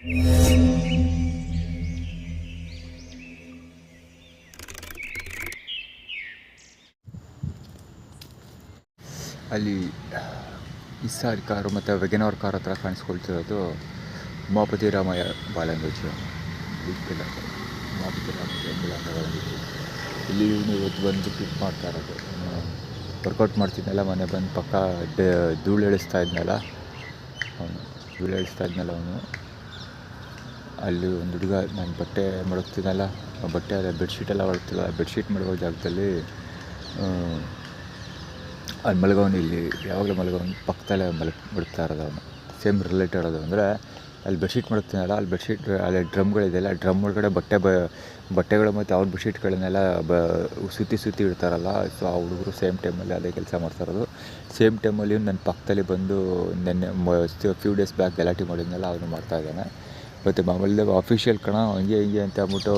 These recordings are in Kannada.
ಅಲ್ಲಿ ಇಸ್ಸಾರ್ ಕಾರು ಮತ್ತು ವೆಗನಾರ್ ಕಾರ್ ಹತ್ರ ಕಾಣಿಸ್ಕೊಳ್ತಿರೋದು ಉಮಾಪತಿ ರಾಮಯ್ಯ ಬಾಲಂಗೇಜ್ ಉಮಾಪತಿ ರಾಮಯ್ಯ ಬಾಲಂಗೇಜ್. ಇಲ್ಲಿ ಇವನು ಇವತ್ತು ಬಂದು ಪಿಕ್ ಮಾಡ್ತಾ ಇರೋದು. ವರ್ಕೌಟ್ ಮಾಡ್ತಿದ್ನಲ್ಲ, ಮನೆ ಬಂದು ಪಕ್ಕ ಧೂಳು ಎಳಿಸ್ತಾ ಇದ್ನಲ್ಲ ಅವನು. ಅಲ್ಲಿ ಒಂದು ಹುಡುಗ ನಾನು ಬಟ್ಟೆ ಮಡಗ್ತಿದ್ನಲ್ಲ, ಬಟ್ಟೆ ಅದೇ ಬೆಡ್ಶೀಟೆಲ್ಲ ಹೊರಡ್ತಿಲ್ಲ, ಬೆಡ್ಶೀಟ್ ಮಡಗೋ ಜಾಗದಲ್ಲಿ ಅಲ್ಲಿ ಮಲಗೋನು. ಇಲ್ಲಿ ಯಾವಾಗಲೂ ಮಲಗೋನು ಪಕ್ಕದಲ್ಲೇ ಮಡಗ್ತಾ ಇರೋದು ಅವನು. ಸೇಮ್ ರಿಲೇಟೆಡ್ ಅದು. ಅಂದರೆ ಅಲ್ಲಿ ಬೆಡ್ಶೀಟ್ ಮಡಗ್ತೀನಲ್ಲ, ಅಲ್ಲಿ ಬೆಡ್ಶೀಟ್ ಅಲ್ಲಿ ಡ್ರಮ್ಗಳಿದೆಯಲ್ಲ, ಡ್ರಮ್ ಒಳಗಡೆ ಬಟ್ಟೆಗಳು ಮತ್ತು ಅವ್ರ ಬೆಡ್ಶೀಟ್ಗಳನ್ನೆಲ್ಲ ಸುತ್ತಿ ಇಡ್ತಾರಲ್ಲ. ಸೊ ಆ ಹುಡುಗರು ಸೇಮ್ ಟೈಮಲ್ಲಿ ಅದೇ ಕೆಲಸ ಮಾಡ್ತಾ ಇರೋದು. ಸೇಮ್ ಟೈಮಲ್ಲಿ ನನ್ನ ಪಕ್ಕದಲ್ಲಿ ಬಂದು ನೆನ್ನೆ ಫ್ಯೂ ಡೇಸ್ ಬ್ಯಾಕ್ ಗಲಾಟೆ ಮಾಡಿದ್ನಲ್ಲ, ಅವನು ಮಾಡ್ತಾಯಿದ್ದಾನೆ. ಮತ್ತು ಮಾಮೂಲಿ ಅಫಿಷಿಯಲ್ ಕಣ ಹಂಗೆ ಅಂತ ಅಂದ್ಬಿಟ್ಟು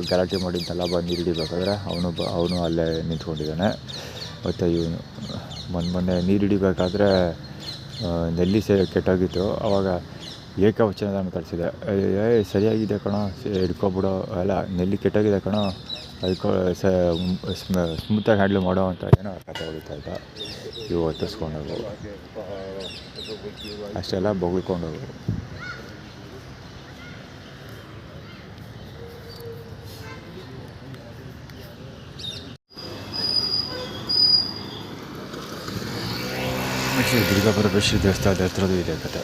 ಗಲಾಟೆ ಮಾಡಿದ್ದಲ್ಲ, ಬಂದು ನೀರು ಹಿಡಿಬೇಕಾದ್ರೆ ಅವನು ಅಲ್ಲೇ ನಿಂತ್ಕೊಂಡಿದ್ದಾನೆ. ಮತ್ತು ಇವನು ಮೊನ್ನೆ ನೀರು ಹಿಡಿಬೇಕಾದ್ರೆ ನೆಲ್ಲಿ ಕೆಟ್ಟೋಗಿತ್ತು. ಆವಾಗ ಏಕವಚನದ ಕಳಿಸಿದೆ, ಸರಿಯಾಗಿದೆ ಕಣೋ, ಹಿಡ್ಕೊಬಿಡೋ, ಅಲ್ಲ ನೆಲ್ಲಿ ಕೆಟ್ಟೋಗಿದೆ ಕಣೋ, ಅದಕ್ಕೆ ಸ್ಮೂತಾಗಿ ಹ್ಯಾಂಡ್ಲ್ ಮಾಡೋ ಅಂತ ಏನೋ ಕತೆ ಹೊಡಿತಾ ಇದ್ದ. ಇವು ಒತ್ತಿಸ್ಕೊಂಡೋಗು, ಅಷ್ಟೆಲ್ಲ ಬೊಗಳ್ಕೊಂಡೋಗು. ದುರ್ಗಾಪರಮೇಶ್ವರಿ ದೇವಸ್ಥಾನದ ಹತ್ರದ್ದು ಇದೆ ಕತೆ.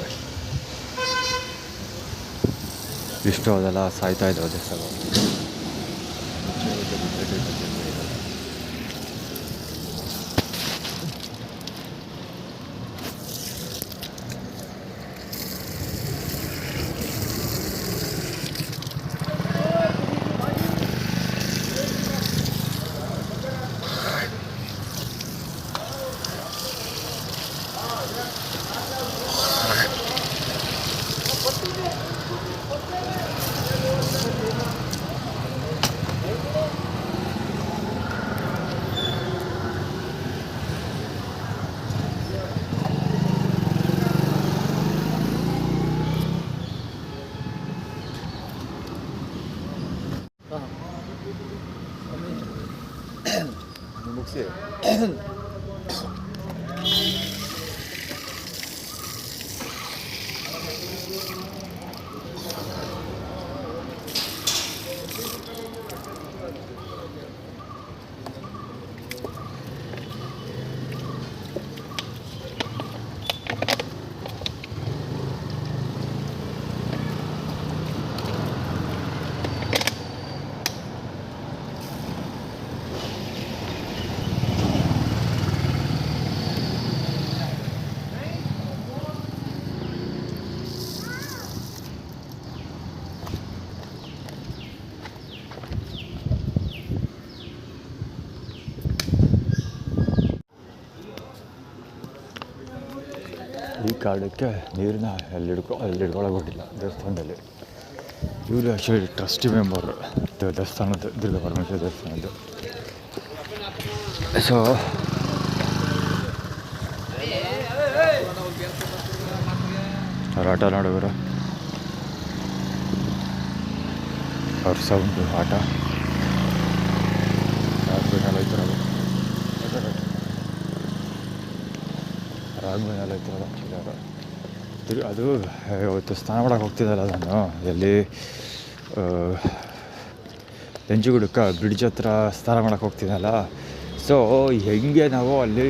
ಇಷ್ಟು ಅದೆಲ್ಲ ಸಾಯ್ತಾ ಇದ್ದಾವೆ ದೇವಸ್ಥಾನ. ಮುಗಿಸಿ ಈ ಕಾರಣಕ್ಕೆ ನೀರನ್ನ ಅಲ್ಲಿ ಹಿಡ್ಕೊಳಕ್ಕೆ ಬಿಟ್ಟಿಲ್ಲ ದೇವಸ್ಥಾನದಲ್ಲಿ. ಇವರು ಆ್ಯಕ್ಚುಲಿ ಟ್ರಸ್ಟಿ ಮೆಂಬರ್ ದೇವಸ್ಥಾನದ್ದು, ದುರ್ಗಾ ಪರಮೇಶ್ವರಿ ದೇವಸ್ಥಾನದ್ದು. ಸೊ ಅವ್ರ ಆಟ ನೋಡೋರು, ಅವ್ರ ಸೌಂಡು ಆಟ ರಾಘವೇನೆಲ್ಲ ಐತಿರೋದು ಅದು. ಇವತ್ತು ಸ್ನಾನ ಮಾಡೋಕೆ ಹೋಗ್ತಿದ್ದಲ್ಲ ನಾನು, ಎಲ್ಲಿ ನಂಜುಗುಡಕ್ಕೆ ಬ್ರಿಡ್ಜ್ ಹತ್ರ ಸ್ನಾನ ಮಾಡೋಕೆ ಹೋಗ್ತಿದ್ದಲ್ಲ. ಸೊ ಹೆಂಗೆ ನಾವು ಅಲ್ಲಿ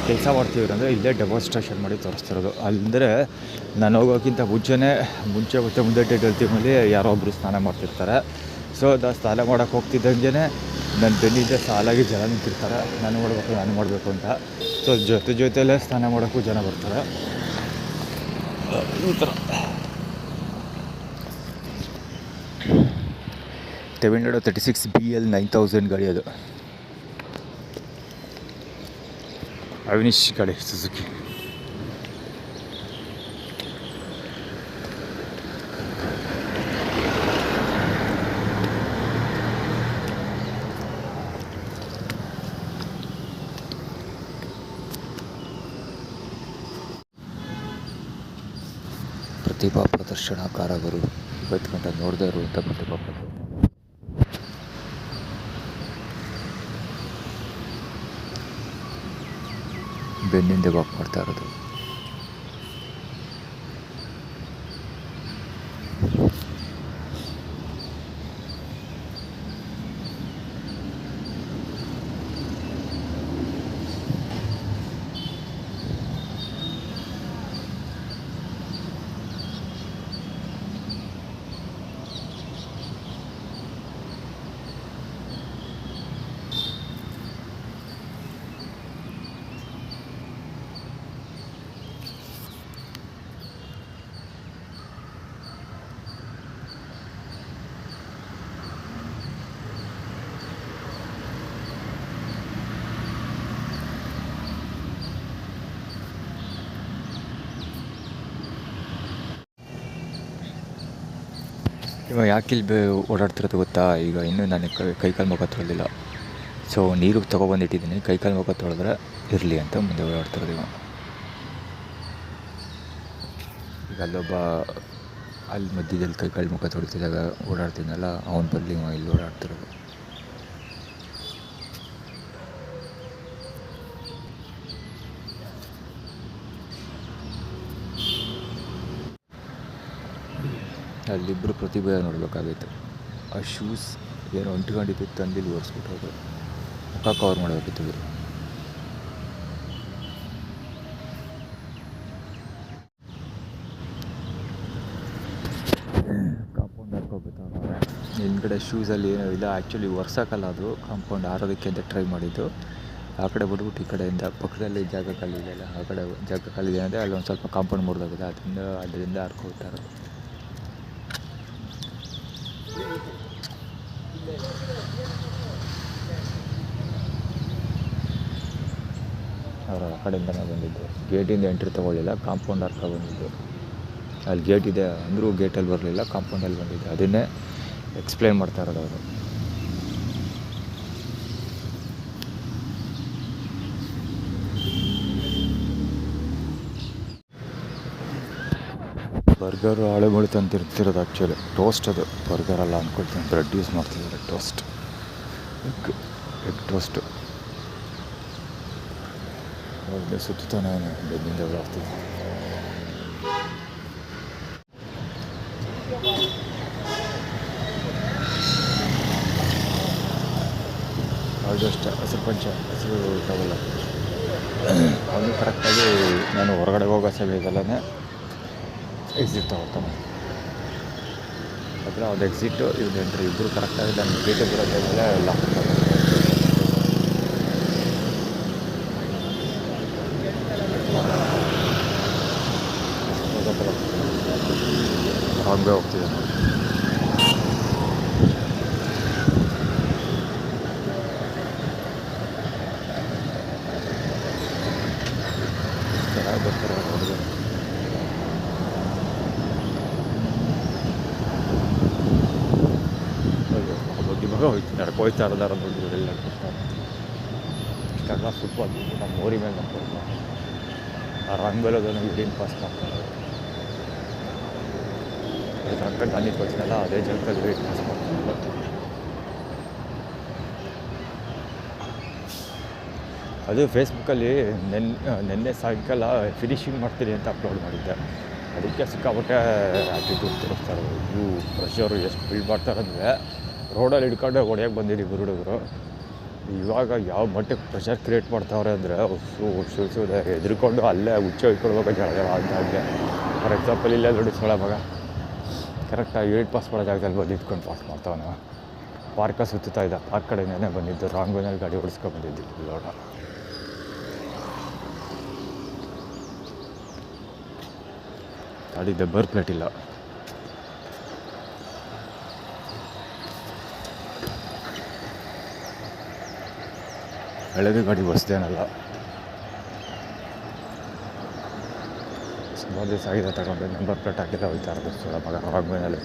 ಕೆಲಸ ಮಾಡ್ತೀವಿ ಅಂದರೆ ಇಲ್ಲೇ ಡೆಮಾನ್ಸ್ಟ್ರೇಷನ್ ಮಾಡಿ ತೋರಿಸ್ತಿರೋದು. ಅಂದರೆ ನಾನು ಹೋಗೋಕ್ಕಿಂತ ಮುಂಚೆ ಮತ್ತು ಮುಂದೆ ಟೈಮಲ್ಲಿ ಯಾರೋ ಒಬ್ಬರು ಸ್ನಾನ ಮಾಡ್ತಿರ್ತಾರೆ. ಸೊ ಸ್ನಾನ ಮಾಡೋಕ್ಕೆ ಹೋಗ್ತಿದ್ದಂಗೆ ನನ್ನ ಬೆನ್ನಿಂದ ಸಾಲಾಗಿ ಜನ ನಿಂತಿರ್ತಾರೆ, ನಾನು ಮಾಡಬೇಕು ಅಂತ. ಸೊ ಜೊತೆಯಲ್ಲೇ ಸ್ನಾನ ಮಾಡೋಕ್ಕೂ ಜನ ಬರ್ತಾರೆ. ಈ ಥರ ತಮಿಳ್ನಾಡು 36 BL 9000 ಗಾಡಿ ಅದು, ಅವಿನಿಶ್ ಗಾಡಿ ಸುಜುಕಿ. ಪ್ರತಿಭಾ ಪ್ರದರ್ಶನಕಾರರು 20 ಗಂಟೆ ನೋಡದೇ ಇರುವಂಥ ಪ್ರತಿಭಾ ಬೆನ್ನಿಂದ ವಾಕ್ ಮಾಡ್ತಾ ಇರೋದು. ಇವಾಗ ಯಾಕೆ ಇಲ್ಲಿ ಓಡಾಡ್ತಿರೋದು ಗೊತ್ತಾ? ಈಗ ಇನ್ನೂ ನಾನು ಕೈಕಾಲು ಮುಖ ತೊಳೆದಿಲ್ಲ. ಸೊ ನೀರು ತೊಗೊಬಂದಿಟ್ಟಿದ್ದೀನಿ, ಕೈಕಾಲು ಮುಖ ತೊಳೆದ್ರೆ ಇರಲಿ ಅಂತ ಮುಂದೆ ಓಡಾಡ್ತಿರೋದು. ಈಗ ಅಲ್ಲೊಬ್ಬ ಅಲ್ಲಿ ಮಧ್ಯದಲ್ಲಿ ಕೈಕಾಲು ಮುಖ ತೊಳಿತಿದ್ದಾಗ ಓಡಾಡ್ತಿದ್ನಲ್ಲ, ಅವನ ಬದಲಿ ಇಲ್ಲಿ ಓಡಾಡ್ತಿರೋದು. ಅಲ್ಲಿಬ್ಬರು ಪ್ರತಿಭೆ ನೋಡಬೇಕಾಗಿತ್ತು. ಆ ಶೂಸ್ ಏನೋ ಅಂಟ್ಕೊಂಡಿದ್ದು ತಂದಿಲ್ಲಿ ಒರೆಸ್ಬಿಟ್ಟು ಹೋದ್ರು, ಮುಖ ಕವರ್ ಮಾಡಬೇಕಿತ್ತು ಇವರು. ಕಾಂಪೌಂಡ್ ಹಾಕೋಬೇಕಾದ್ರೆ ಹಿಂದ್ಗಡೆ ಶೂಸಲ್ಲಿ ಏನೂ ಇಲ್ಲ, ಆ್ಯಕ್ಚುಲಿ ಒರ್ಸೋಕ್ಕಲ್ಲ, ಅದು ಕಾಂಪೌಂಡ್ ಆರೋದಕ್ಕೆ ಅಂತ ಟ್ರೈ ಮಾಡಿದ್ದು. ಆ ಕಡೆ ಬಿಟ್ಬಿಟ್ಟು ಈ ಕಡೆಯಿಂದ ಪಕ್ಕದಲ್ಲಿ ಜಾಗ ಖಾಲಿ ಇದೆಯಲ್ಲ, ಆ ಕಡೆ ಜಾಗ ಖಾಲಿ ಇದೆ ಅಂದರೆ ಅಲ್ಲಿ ಒಂದು ಸ್ವಲ್ಪ ಕಾಂಪೌಂಡ್ ಮುರಿದೋಗಿದೆ, ಅದರಿಂದ ಹಾರ್ಕೋತಾ ಇರೋದು. ಅವರು ಆ ಕಡೆಯಿಂದನೇ ಬಂದಿದ್ದು, ಗೇಟಿಂದ ಎಂಟ್ರಿ ತೊಗೊಳ್ಳಿಲ್ಲ, ಕಾಂಪೌಂಡ್ ಹರ್ಕೊ ಬಂದಿದ್ದು. ಅಲ್ಲಿ ಗೇಟ್ ಇದೆ ಅಂದರೂ ಗೇಟಲ್ಲಿ ಬರಲಿಲ್ಲ, ಕಾಂಪೌಂಡಲ್ಲಿ ಬಂದಿದ್ದೆ. ಅದನ್ನೇ ಎಕ್ಸ್ಪ್ಲೇನ್ ಮಾಡ್ತಾ ಇರೋದು ಅವರು. ಬರ್ಗರು ಹಳೆಗಳು ತಂತಿರ್ತಿರೋದು ಆ್ಯಕ್ಚುಲಿ ಟೋಸ್ಟ್, ಅದು ಬರ್ಗರಲ್ಲ ಅಂದ್ಕೊಳ್ತೀನಿ, ಬ್ರೆಡ್ ಯೂಸ್ ಮಾಡ್ತಿದ್ದಾರೆ. Toast, egg toast. ಒಳ್ಳೆ ಸುತ್ತಾನೆ ಬೆನ್ನಿಂದ ಓಡಾಡ್ತಿದ್ದೆ. ಅದು ಅಷ್ಟೇ, ಹಸಿರು ಟವಲ್ಲ. ಅವನು ಕರೆಕ್ಟಾಗಿ ನಾನು ಹೊರಗಡೆ ಹೋಗೋ ಸಮಯದಲ್ಲೇ ಎಕ್ಸಿಟ್ ತಗೋತಾನೆ. ಆದರೆ ಅದು ಎಕ್ಸಿಟ್ಟು ಇವ್ರು ಎಂಟ್ರಿ ಇಬ್ಬರು ಕರೆಕ್ಟಾಗಿ ನನ್ನ ಗೇಟಿಗೆ ಬರೋದ್ರ ಮೇಲೆ ಲಾಕ್ ಮಾಡ್ತಾರೆ. ರಾಂಗೇ ಹೋಗ್ತಿದೆ. ಚೆನ್ನಾಗಿ ಬರ್ತಾರೆ ಹುಡುಗರು. ಇವಾಗ ನಡ್ಕೊಯ್ತಾ ಇರೋದಾರ ಹುಡುಗರು ಎಲ್ಲ ನಡ್ಕೊತಾರೆ. ಇಷ್ಟೆಲ್ಲ ಫುಟ್ಬಾಲ್ ನಮ್ಮ ಮೋರಿ ಮೇಲೆ ನಡ್ಕೊಳ್ತಾರೆ. ಆ ರಂಗಬೇಲೋದನ್ನು ಯೂರಿನ್ ಪಾಸ್ ಮಾಡ್ತಾರೆ. ತನಕ ನಾನು ತೋರಿಸಿನಲ್ಲ ಅದೇ ಜನದಲ್ಲಿ ಯೂರಿನ್ ಪಾಸ್ ಮಾಡ್ತಾರೆ. ಅದು ಫೇಸ್ಬುಕ್ಕಲ್ಲಿ ನಿನ್ನೆ ಸಾಯಂಕಾಲ ಫಿನಿಶಿಂಗ್ ಮಾಡ್ತೀನಿ ಅಂತ ಅಪ್ಲೋಡ್ ಮಾಡಿದ್ದೆ. ಅದಕ್ಕೆ ಸಿಕ್ಕಾಪಟ್ಟೆ ಆ್ಯಟಿಟ್ಯೂಡ್ ತೋರಿಸ್ತಾರೆ. ಇವು ಪ್ರೆಷರು ಎಷ್ಟು ಬಿಲ್ಡ್ ಮಾಡ್ತಾರಂದರೆ ರೋಡಲ್ಲಿ ಹಿಡ್ಕೊಂಡೆ ಹೊಡೆಯೋಕ್ಕೆ ಬಂದಿದ್ದೀವಿ ಹುಡುಗರು. ಇವಾಗ ಯಾವ ಮಟ್ಟಕ್ಕೆ ಪ್ರೆಷರ್ ಕ್ರಿಯೇಟ್ ಮಾಡ್ತಾವ್ರೆ ಅಂದರೆ ಸುಳ್ಸೋದೆ ಹೆದರ್ಕೊಂಡು ಅಲ್ಲೇ ಹುಚ್ಚ ಹೊಯ್ಕೊಳ್ಬೇಕು ಜಳ ಅಂತ ಹಾಗೆ. ಫಾರ್ ಎಕ್ಸಾಂಪಲ್ ಇಲ್ಲೇ ನೋಡಿ ಸೊಳ ಮಗ ಕರೆಕ್ಟಾಗಿ ಯೂನಿಟ್ ಪಾಸ್ ಮಾಡೋ ಜಾಗದಲ್ಲಿ ಬಂದು ಇಟ್ಕೊಂಡು ಪಾಸ್ ಮಾಡ್ತಾವನ. ಪಾರ್ಕ ಸುತ್ತಾ ಇದ್ದ, ಪಾರ್ಕ್ ಕಡೆನೇ ಬಂದಿದ್ದು, ರಾಂಗ್ ವೇನಲ್ಲಿ ಗಾಡಿ ಓಡಿಸ್ಕೊಂಡು ಬಂದಿದ್ದು ಲೋಡ. ಗಾಡಿ ನಂಬರ್ ಪ್ಲೇಟ್ ಇಲ್ಲ. ಹಳೆದು ಗಾಡಿ ಹೊಸ್ದೇನಲ್ಲ, ಸುಮಾರು ದಿವಸ ಆಗಿದೆ ತಗೊಂಡು. ನಂಬರ್ ಪ್ಲೇಟ್ ಹಾಕಿಲ್ಲ ಹೋಯ್ತಾ ಇರೋದು ಸೊಳ ಮಗ ರಾಂಗ್ ವೇನಲ್ಲಿ.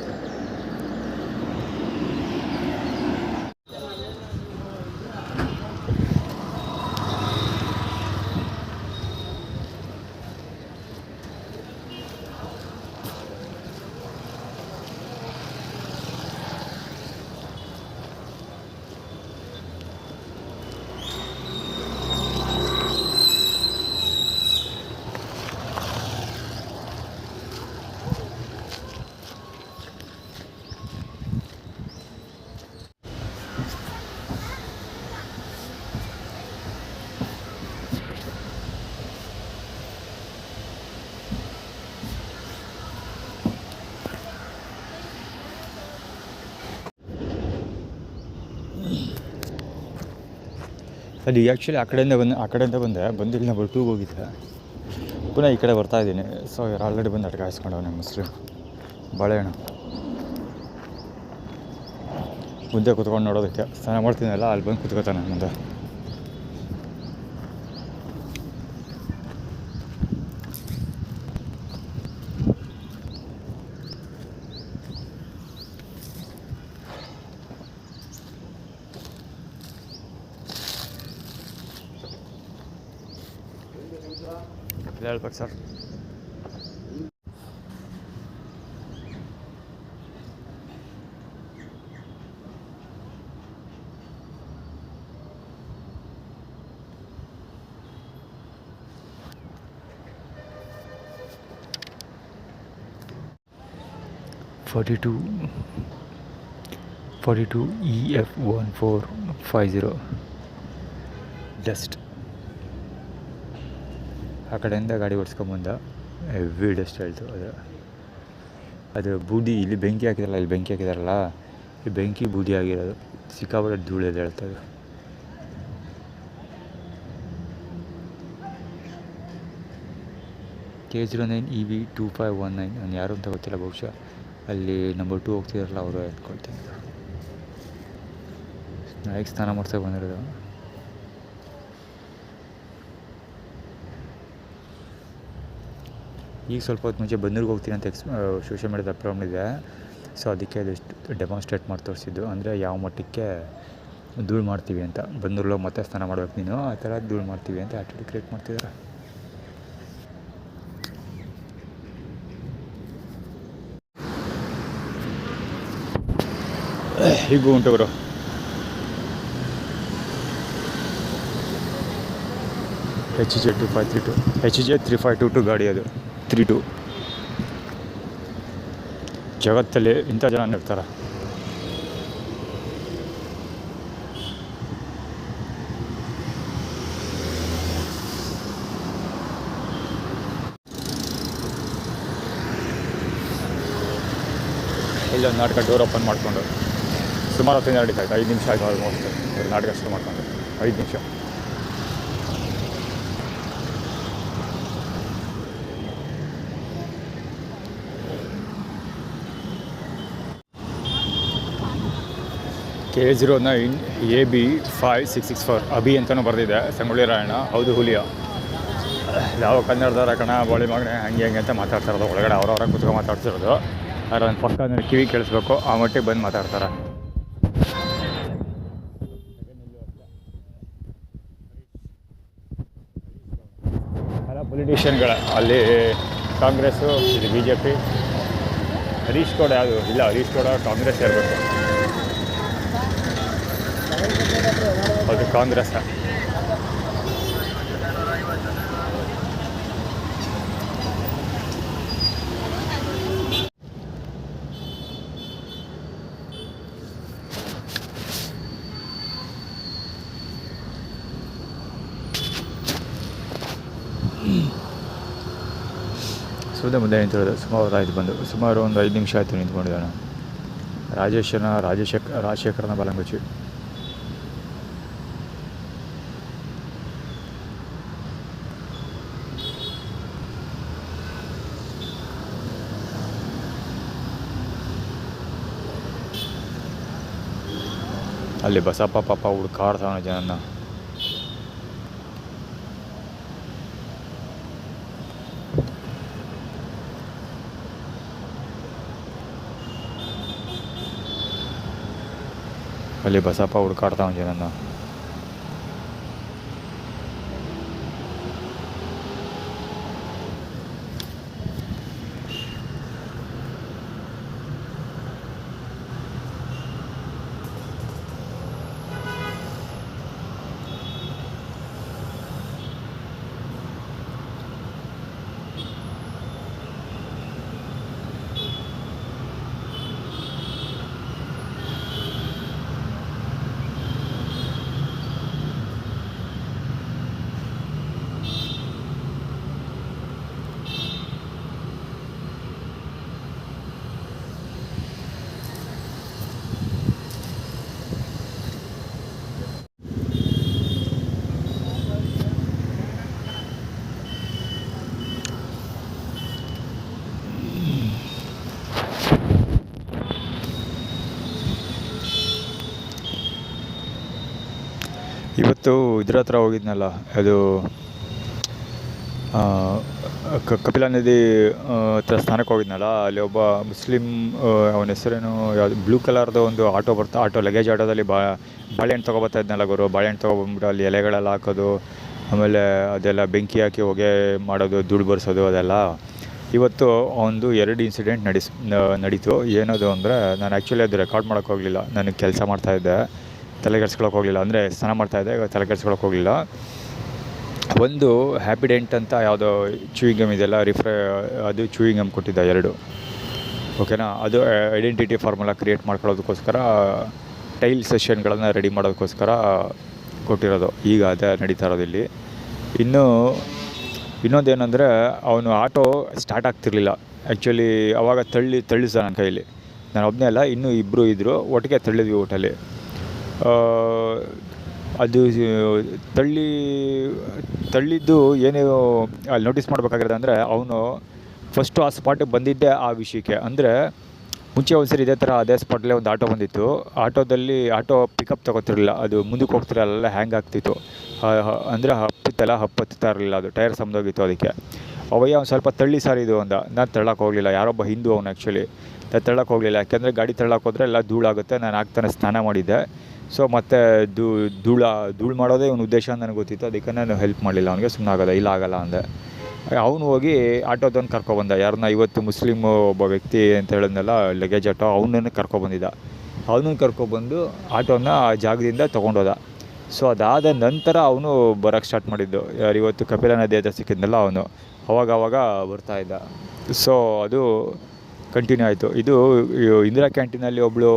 ಅದು ಆ್ಯಕ್ಚುಲಿ ಆ ಕಡೆಯಿಂದ ಬಂದು ಇಲ್ಲಿ ನಂಬರ್ 2 ಹೋಗಿದ್ದೆ. ಪುನಃ ಈ ಕಡೆ ಬರ್ತಾಯಿದ್ದೀನಿ. ಸೊ ಇವ್ರು ಆಲ್ರೆಡಿ ಬಂದು ಅಡ್ಗೆ ಹಾಯಿಸ್ಕೊಂಡವನೆ ಮುಸ್ಲಿಮ್. ಬಾಳೆಹಣ್ಣು ಮುಂದೆ ಕೂತ್ಕೊಂಡು ನೋಡೋದಕ್ಕೆ. ಸ್ನಾನ ಮಾಡ್ತೀನಲ್ಲ, ಅಲ್ಲಿ ಬಂದು ಕೂತ್ಕೋತಾನೆ ಮುಂದೆ. ಹೇಳ್ಬೇಕು ಸರ್. Forty-two EF1450 dust. ಆ ಕಡೆಯಿಂದ ಗಾಡಿ ಓಡಿಸ್ಕೊಂಬಂದ. ಹೆವಿ ಡಸ್ಟ್ ಹೇಳ್ತು. ಅದು ಬೂದಿ. ಇಲ್ಲಿ ಬೆಂಕಿ ಹಾಕಿದಾರಲ್ಲ, ಈ ಬೆಂಕಿ ಬೂದಿ ಆಗಿರೋದು. ಸಿಕ್ಕಾಪಟ್ಟೆ ಧೂಳು ಹೇಳ್ತದೆ. K09 EV2519. ನಾನು ಯಾರು ಅಂತ ಗೊತ್ತಿಲ್ಲ, ಬಹುಶಃ ಅಲ್ಲಿ ನಂಬರ್ 2 ಹೋಗ್ತಿದಾರಲ್ಲ ಅವರು ಎತ್ಕೊಳ್ತೀನಿ. ನಾಳೆಗೆ ಸ್ನಾನ ಮಾಡ್ಸೋಕೆ ಬಂದಿರೋದು. ಈಗ ಸ್ವಲ್ಪ ಹೊತ್ತು ಮುಂಚೆ ಬನ್ನೂರಿಗೆ ಹೋಗ್ತೀನಿ ಅಂತ ಸೋಷಿಯಲ್ ಮೀಡಿಯಾದ ಅಪ್ಲೋಡ್ ಮಾಡಿದೆ. ಸೊ ಅದಕ್ಕೆ ಅದಷ್ಟು ಡೆಮಾನ್ಸ್ಟ್ರೇಟ್ ಮಾಡಿ ತೋರಿಸಿದ್ದು. ಅಂದರೆ ಯಾವ ಮಟ್ಟಕ್ಕೆ ಧೂಳು ಮಾಡ್ತೀವಿ ಅಂತ. ಬನ್ನೂರಲ್ಲಿ ಮತ್ತೆ ಸ್ನಾನ ಮಾಡ್ಬೇಕು ನೀನು, ಆ ಥರ ಧೂಳು ಮಾಡ್ತೀವಿ ಅಂತ ಆ್ಯಟಿಟ್ಯೂಡ್ ಕ್ರಿಯೇಟ್ ಮಾಡ್ತಿದ್ದಾರೆ. ಹೀಗೂ ಉಂಟು ಬರೋ. HJ3522 ಗಾಡಿ ಅದು 32. ಜಗತ್ತಲ್ಲಿ ಇಂಥ ಜನ ಇರ್ತಾರೆ. ಇಲ್ಲೊಂದು ನಾಟಕ ಡೋರ್ ಓಪನ್ ಮಾಡಿಕೊಂಡು ಸುಮಾರು ಹೊತ್ತಿಂದ ನಡೀತಾ ಇತ್ತು. 5 ನಿಮಿಷ ಆಯಿತು ಆಲ್ಮೋಸ್ಟ್. ನಾಟಕ ಶುರು ಮಾಡ್ಕೊಂಡು 5 ನಿಮಿಷ. K09 AB5664 ಅಭಿ ಅಂತಲೂ ಬರೆದಿದೆ. ಸಂಗೊಳ್ಳಿ ರಾಯಣ್ಣ. ಹೌದು, ಹುಲಿಯ. ಯಾವ ಕನ್ನಡದವರ ಕಣ ಬೋಳಿ ಮಗನೆ ಹಂಗೆ ಅಂತ ಮಾತಾಡ್ತಿರೋದು. ಒಳಗಡೆ ಅವ್ರವ್ರಾಗ ಕೂತ್ಕೊಂಡು ಮಾತಾಡ್ತಿರೋದು. ಆದರೆ ಒಂದು ಪಕ್ಕ ಕಿವಿ ಕೇಳಿಸ್ಬೇಕು, ಆ ಮಟ್ಟಿಗೆ ಬಂದು ಮಾತಾಡ್ತಾರೆ. ಎಲ್ಲ ಪೊಲಿಟಿಷಿಯನ್ಗಳ ಅಲ್ಲಿ ಕಾಂಗ್ರೆಸ್ಸು, ಇದು BJP. ಹರೀಶ್ ಗೌಡ ಯಾವುದು ಇಲ್ಲ, ಹರೀಶ್ ಗೌಡ ಕಾಂಗ್ರೆಸ್ ಇರಬೇಕು. ಅದು ಕಾಂಗ್ರೆಸ್. ಸೌದೆ ಮುಂದೆ ನಿಂತಿರೋದು. ಸುಮಾರು ಒಂದು 5 ನಿಮಿಷ ಆಯಿತು ನಿಂತ್ಕೊಂಡಿದ್ದಾನೆ. ರಾಜಶೇಖರನ ಬಲಂಗುಚಿ. ಅಲ್ಲಿ ಬಸಪ್ಪ ಪಾಪ ಹುಡ್ಕಾಡ್ತಾವಣ ಜನನ. ಅಲ್ಲಿ ಬಸಪ್ಪ ಹುಡ್ಕಾಡ್ತಾವ ಜನನ. ಇವತ್ತು ಇದ್ರ ಹತ್ರ ಹೋಗಿದ್ನಲ್ಲ, ಅದು ಕಪಿಲ ನದಿ ಹತ್ರ ಸ್ನಾನಕ್ಕೆ ಹೋಗಿದ್ನಲ್ಲ, ಅಲ್ಲಿ ಒಬ್ಬ ಮುಸ್ಲಿಮ್, ಅವನ ಹೆಸರೇನು ಯಾವುದು, ಬ್ಲೂ ಕಲರ್ದು ಒಂದು ಆಟೋ ಲಗೇಜ್ ಆಟೋದಲ್ಲಿ ಬಾಳೆಹಣ್ಣು ತೊಗೊಬರ್ತಾ ಇದ್ನಲ್ಲ ಗುರು. ಬಾಳೆಹಣ್ಣು ತೊಗೊಬಂದ್ಬಿಟ್ಟು ಅಲ್ಲಿ ಎಲೆಗಳೆಲ್ಲ ಹಾಕೋದು, ಆಮೇಲೆ ಅದೆಲ್ಲ ಬೆಂಕಿ ಹಾಕಿ ಹೊಗೆ ಮಾಡೋದು, ಧೂಳು ಬರ್ಸೋದು ಅದೆಲ್ಲ. ಇವತ್ತು ಒಂದು 2 ಇನ್ಸಿಡೆಂಟ್ ನಡೀತು. ಏನದು ಅಂದರೆ, ನಾನು ಆ್ಯಕ್ಚುಲಿ ಅದು ರೆಕಾರ್ಡ್ ಮಾಡೋಕ್ಕೆ ಹೋಗಲಿಲ್ಲ, ನನಗೆ ಕೆಲಸ ಮಾಡ್ತಾಯಿದ್ದೆ, ತಲೆ ಕೆಡ್ಸ್ಕೊಳಕ್ಕೆ ಹೋಗಲಿಲ್ಲ. ಅಂದರೆ ಸ್ನಾನ ಮಾಡ್ತಾಯಿದ್ದೆ, ತಲೆ ಕೆಡ್ಸ್ಕೊಳಕ್ಕೆ ಹೋಗಲಿಲ್ಲ. ಒಂದು ಹ್ಯಾಪಿಡೆಂಟ್ ಅಂತ ಯಾವುದೋ ಚೂಯಿಂಗ್ ಗಮ್ ಇದೆಲ್ಲ, ಅದು ಚೂಯಿಂಗ್ ಗಮ್ ಕೊಟ್ಟಿದ್ದ 2, ಓಕೆನಾ. ಅದು ಐಡೆಂಟಿಟಿ ಫಾರ್ಮುಲಾ ಕ್ರಿಯೇಟ್ ಮಾಡ್ಕೊಳ್ಳೋದಕ್ಕೋಸ್ಕರ, ಟೈಲ್ ಸೆಷನ್ಗಳನ್ನು ರೆಡಿ ಮಾಡೋದಕ್ಕೋಸ್ಕರ ಕೊಟ್ಟಿರೋದು. ಈಗ ಅದೇ ನಡೀತಾ ಇರೋದು ಇಲ್ಲಿ. ಇನ್ನೊಂದೇನೆಂದರೆ, ಅವನು ಆಟೋ ಸ್ಟಾರ್ಟ್ ಆಗ್ತಿರ್ಲಿಲ್ಲ ಆ್ಯಕ್ಚುಲಿ. ಆವಾಗ ತಳ್ಳಿಸ ನನ್ನ ಕೈಯಲ್ಲಿ, ನಾನು ಒಬ್ಬನೇ ಅಲ್ಲ, ಇನ್ನೂ ಇಬ್ಬರು ಇದ್ದರು, ಒಟ್ಟಿಗೆ ತಳ್ಳಿದ್ವಿ ಊಟಲ್ಲಿ. ಅದು ತಳ್ಳಿದ್ದು ಏನೇ ಅಲ್ಲಿ ನೋಟಿಸ್ ಮಾಡಬೇಕಾಗಿರೋದು ಅಂದರೆ, ಅವನು ಫಸ್ಟು ಆ ಸ್ಪಾಟಿಗೆ ಬಂದಿದ್ದೆ ಆ ವಿಷಯಕ್ಕೆ. ಅಂದರೆ ಮುಂಚೆ ಒಂದು ಸರಿ ಇದೇ ಥರ ಅದೇ ಸ್ಪಾಟಲ್ಲೇ ಒಂದು ಆಟೋ ಬಂದಿತ್ತು. ಆಟೋ ಪಿಕಪ್ ತೊಗೋತಿರಲಿಲ್ಲ, ಅದು ಮುಂದಕ್ಕೆ ಹೋಗ್ತಿರಲ್ಲ, ಹ್ಯಾಂಗ್ ಆಗ್ತಿತ್ತು. ಅಂದರೆ ಹತ್ತುತ್ತಾ ಇರಲಿಲ್ಲ, ಅದು ಟೈರ್ ಸಮದೋಗಿತ್ತು. ಅದಕ್ಕೆ ಅವಯ್ಯ ಒಂದು ಸ್ವಲ್ಪ ತಳ್ಳಿ ಸಾರ್ ಇದು ಅಂದ. ನಾನು ತಳ್ಳಕ್ಕೆ ಹೋಗಲಿಲ್ಲ, ಯಾರೊಬ್ಬ ಹಿಂದೂ ಅವನು ಆ್ಯಕ್ಚುಲಿ. ನಾನು ತಳ್ಳಕ್ಕೆ ಹೋಗಲಿಲ್ಲ, ಯಾಕೆಂದರೆ ಗಾಡಿ ತಳ್ಳಕ್ಕೆ ಹೋದರೆ ಎಲ್ಲ ಧೂಳಾಗುತ್ತೆ. ನಾನು ಆಗ್ತಾನೆ ಸ್ನಾನ ಮಾಡಿದ್ದೆ, ಸೊ ಮತ್ತು ಧೂಳು ಮಾಡೋದೇ ಒಂದು ಉದ್ದೇಶ ಅಂತ ನನಗೆ ಗೊತ್ತಿತ್ತು. ಅದಕ್ಕೆ ನಾನು ಹೆಲ್ಪ್ ಮಾಡಲಿಲ್ಲ ಅವನಿಗೆ, ಸುಮ್ಮನೆ ಆಗೋದ, ಇಲ್ಲ ಆಗಲ್ಲ ಅಂದೆ. ಅವನು ಹೋಗಿ ಆಟೋದನ್ನು ಕರ್ಕೊಬಂದ, ಯಾರನ್ನ ಇವತ್ತು ಮುಸ್ಲಿಮ್ ಒಬ್ಬ ವ್ಯಕ್ತಿ ಅಂತ ಹೇಳಿದ್ನಲ್ಲ, ಲಗೇಜ್ ಆಟೋ, ಅವನನ್ನು ಕರ್ಕೊಬಂದಿದ್ದ. ಅವನನ್ನು ಕರ್ಕೊಬಂದು ಆಟೋನ ಆ ಜಾಗದಿಂದ ತೊಗೊಂಡೋದ. ಸೊ ಅದಾದ ನಂತರ ಅವನು ಬರೋಕ್ಕೆ ಸ್ಟಾರ್ಟ್ ಮಾಡಿದ್ದು. ಯಾರು ಇವತ್ತು ಕಪಿಲ ನದಿ ಹತ್ರ ಸಿಕ್ಕಿದ್ನಲ್ಲ ಅವನು, ಅವಾಗ ಬರ್ತಾಯಿದ್ದ. ಸೊ ಅದು ಕಂಟಿನ್ಯೂ ಆಯಿತು. ಇದು ಇಂದಿರಾ ಕ್ಯಾಂಟೀನಲ್ಲಿ ಒಬ್ಬಳು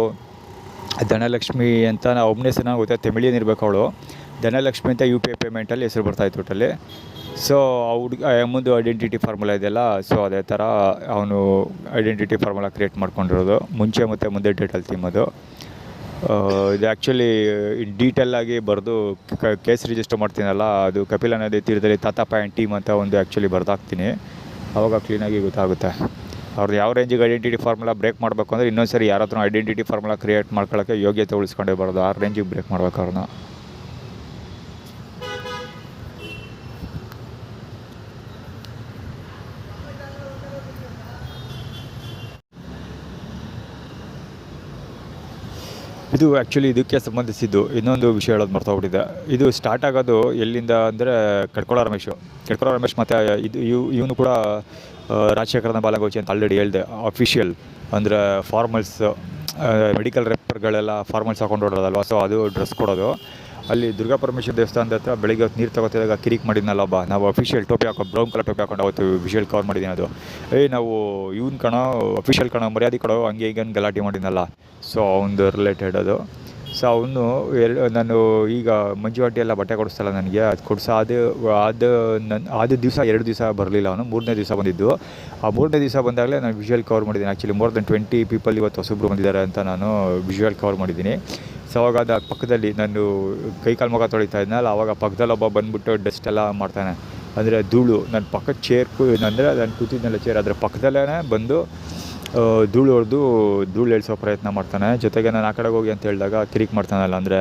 ಧನಲಕ್ಷ್ಮಿ ಅಂತ, ಒಬ್ಬನೇ ಹೆಸರು ನನಗೆ ಗೊತ್ತಾಯ್ತು, ತಮಿಳಿಯನ್ ಇರಬೇಕು ಅವಳು. ಧನಲಕ್ಷ್ಮಿ ಅಂತ UPI ಪೇಮೆಂಟಲ್ಲಿ ಹೆಸರು ಬರ್ತಾಯಿತ್ತು ಒಟ್ಟಲ್ಲಿ. ಸೊ ಮುಂದೆ ಐಡೆಂಟಿಟಿ ಫಾರ್ಮುಲಾ ಇದೆಯಲ್ಲ, ಸೊ ಅದೇ ಥರ ಅವನು ಐಡೆಂಟಿಟಿ ಫಾರ್ಮುಲಾ ಕ್ರಿಯೇಟ್ ಮಾಡ್ಕೊಂಡಿರೋದು. ಮುಂಚೆ ಮತ್ತು ಮುಂದೆ ಡೇಟಲ್ಲಿ ಥೀಮ್ ಅದು. ಇದು ಆ್ಯಕ್ಚುಲಿ ಡೀಟೇಲಾಗಿ ಬರೆದು ಕೇಸ್ ರಿಜಿಸ್ಟರ್ ಮಾಡ್ತೀನಲ್ಲ, ಅದು ಕಪಿಲ ನದಿ ತೀರದಲ್ಲಿ ತಾತಾಪ ಆ್ಯಂಡ್ ಟೀಮ್ ಅಂತ ಒಂದು ಆ್ಯಕ್ಚುಲಿ ಬರ್ದಾಕ್ತೀನಿ. ಆವಾಗ ಕ್ಲೀನಾಗಿ ಗೊತ್ತಾಗುತ್ತೆ ಅವ್ರದ್ದು ಯಾವ ರೇಂಜಿಗೆ ಐಡೆಂಟಿಟಿ ಫಾರ್ಮುಲಾ ಬ್ರೇಕ್ ಮಾಡಬೇಕು ಅಂದರೆ. ಇನ್ನೊಂದು ಸರಿ ಯಾರ ಹತ್ರ ಐಡೆಂಟಿಟಿ ಫಾರ್ಮುಲಾ ಕ್ರಿಯೇಟ್ ಮಾಡ್ಕೊಳ್ಳೋಕ್ಕೆ ಯೋಗ್ಯತೆ ಉಳಿಸ್ಕೊಂಡೇ ಬರೋದು, ಆ ರೇಂಜಿಗೆ ಬ್ರೇಕ್ ಮಾಡ್ಬೇಕು ಅವ್ರನ್ನ. ಇದು ಆ್ಯಕ್ಚುಲಿ ಇದಕ್ಕೆ ಸಂಬಂಧಿಸಿದ್ದು ಇನ್ನೊಂದು ವಿಷಯ ಹೇಳೋದು ಮರ್ತೋಗ್ಬಿಟ್ಟಿದೆ. ಇದು ಸ್ಟಾರ್ಟ್ ಆಗೋದು ಎಲ್ಲಿಂದ ಅಂದರೆ, ಕಡ್ಕೊಳ ರಮೇಶ್ ಮತ್ತು ಇವನು ಕೂಡ ರಾಜಶೇಖರನ ಬಾಲಗೋಚಿ ಅಂತ ಆಲ್ರೆಡಿ ಹೇಳಿದೆ. ಅಫಿಷಿಯಲ್ ಅಂದರೆ ಫಾರ್ಮಲ್ಸ್, ಮೆಡಿಕಲ್ ರೆಪ್ಪರ್ಗಳೆಲ್ಲ ಫಾರ್ಮಲ್ಸ್ ಹಾಕೊಂಡು ಹೊಡೋದಲ್ವ, ಸೊ ಅದು ಡ್ರೆಸ್ ಕೊಡೋದು. ಅಲ್ಲಿ ದುರ್ಗಾ ಪರಮೇಶ್ವರ ದೇವಸ್ಥಾನದ ಹತ್ರ ಬೆಳಿಗ್ಗೆ ಹೊತ್ತು ನೀರು ತಗೋತಿದ್ದಾಗ ಕಿರಿಕ್ ಮಾಡಿದ್ನಲ್ಲ ಒಬ್ಬ, ನಾವು ಅಫಿಷಿಯಲ್ ಟೋಪಿ ಹಾಕೊಂಡು, ಬ್ರೌನ್ ಕಲರ್ ಟೋಪಿ ಹಾಕೊಂಡು ಅವತ್ತು ವಿಷುವಲ್ ಕವರ್ ಮಾಡಿದ್ದೀನಿ. ಅದು ನಾವು ಇವನು ಕಣೋ, ಅಫಿಷಿಯಲ್ ಕಣೋ, ಮರ್ಯಾದೆ ಕೊಡೋ, ಹಂಗೆ ಹೀಗೆ ಗಲಾಟೆ ಮಾಡಿದ್ನಲ್ಲ, ಸೊ ಅವನದು ರಿಲೇಟೆಡ್ ಅದು. ಸೊ ಅವನು ನಾನು ಈಗ ಮಂಜು ಆಂಟಿ ಎಲ್ಲ ಬಟ್ಟೆ ಕೊಡಿಸ್ತಲ್ಲ ನನಗೆ, ಅದು ಆದ ದಿವಸ 2 ದಿವಸ ಬರಲಿಲ್ಲ ಅವನು. 3ನೇ ದಿವಸ ಬಂದಿದ್ದು. ಆ 3ನೇ ದಿವಸ ಬಂದಾಗಲೇ ನಾನು ವಿಷುವಲ್ ಕವರ್ ಮಾಡಿದ್ದೀನಿ. ಆ್ಯಕ್ಚುಲಿ ಮೋರ್ ದೆನ್ 20 ಪೀಪಲ್ ಇವತ್ತು ಹೊಸಬ್ರು ಬಂದಿದ್ದಾರೆ ಅಂತ ನಾನು ವಿಷುವಲ್ ಕವರ್ ಮಾಡಿದ್ದೀನಿ. ಸೊ ಅವಾಗ ಅದು ಪಕ್ಕದಲ್ಲಿ ನಾನು ಕೈಕಾಲು ಮುಖ ತೊಳಿತಾ ಇದ್ನಲ್ಲ, ಆವಾಗ ಪಕ್ಕದಲ್ಲಿ ಒಬ್ಬ ಬಂದುಬಿಟ್ಟು ಡಸ್ಟ್ ಎಲ್ಲ ಮಾಡ್ತಾನೆ. ಅಂದರೆ ಧೂಳು ನನ್ನ ಪಕ್ಕದ ಅಂದರೆ ನಾನು ಕೂತಿದ್ನಲ್ಲ ಚೇರ್, ಅದರ ಪಕ್ಕದಲ್ಲೇ ಬಂದು ಧೂಳು ಏಳಿಸೋ ಪ್ರಯತ್ನ ಮಾಡ್ತಾನೆ. ಜೊತೆಗೆ ನಾನು ಆ ಕಡೆಗೆ ಹೋಗಿ ಅಂತ ಹೇಳಿದಾಗ ಕಿರಿಕ್ ಮಾಡ್ತಾನಲ್ಲ, ಅಂದರೆ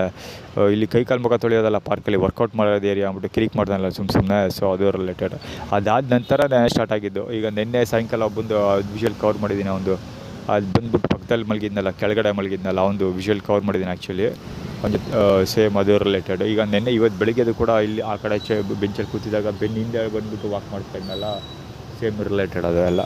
ಇಲ್ಲಿ ಕೈಕಾಲು ಮುಖ ತೊಳೆಯೋದಲ್ಲ, ಪಾರ್ಕಲ್ಲಿ ವರ್ಕೌಟ್ ಮಾಡೋದು ಏರಿಯಾ ಅಂದ್ಬಿಟ್ಟು ಕಿರಿಕ್ ಮಾಡ್ತಾನಲ್ಲ ಸುಮ್ಮನೆ. ಸೊ ಅದು ರಿಲೇಟೆಡ್. ಅದಾದ ನಂತರ ಸ್ಟಾರ್ಟ್ ಆಗಿದ್ದು. ಈಗ ನಿನ್ನೆ ಸಾಯಂಕಾಲ ಒಬ್ಬಂದು ವಿಷುವಲ್ ಕವರ್ ಮಾಡಿದ್ದೀನಿ. ಒಂದು ಅದು ಬಂದ್ಬಿಟ್ಟು ಪಕ್ಕದಲ್ಲಿ ಮಲಗಿದ್ನಲ್ಲ, ಕೆಳಗಡೆ ಮಲಗಿದ್ನಲ್ಲ, ಒಂದು ವಿಷುವಲ್ ಕವರ್ ಮಾಡಿದ್ದೀನಿ ಆ್ಯಕ್ಚುಲಿ. ಒಂದು ಸೇಮ್ ಅದು ರಿಲೇಟೆಡ್. ಈಗ ಇವತ್ತು ಬೆಳಗ್ಗೆದು ಕೂಡ ಇಲ್ಲಿ ಆ ಕಡೆ ಬೆಂಚಲ್ಲಿ ಕೂತಿದ್ದಾಗ ಬೆನ್ನಿಂದ ಬಂದುಬಿಟ್ಟು ವಾಕ್ ಮಾಡ್ತಾ ಇದ್ನಲ್ಲ, ಸೇಮ್ ರಿಲೇಟೆಡ್ ಅದು ಎಲ್ಲ.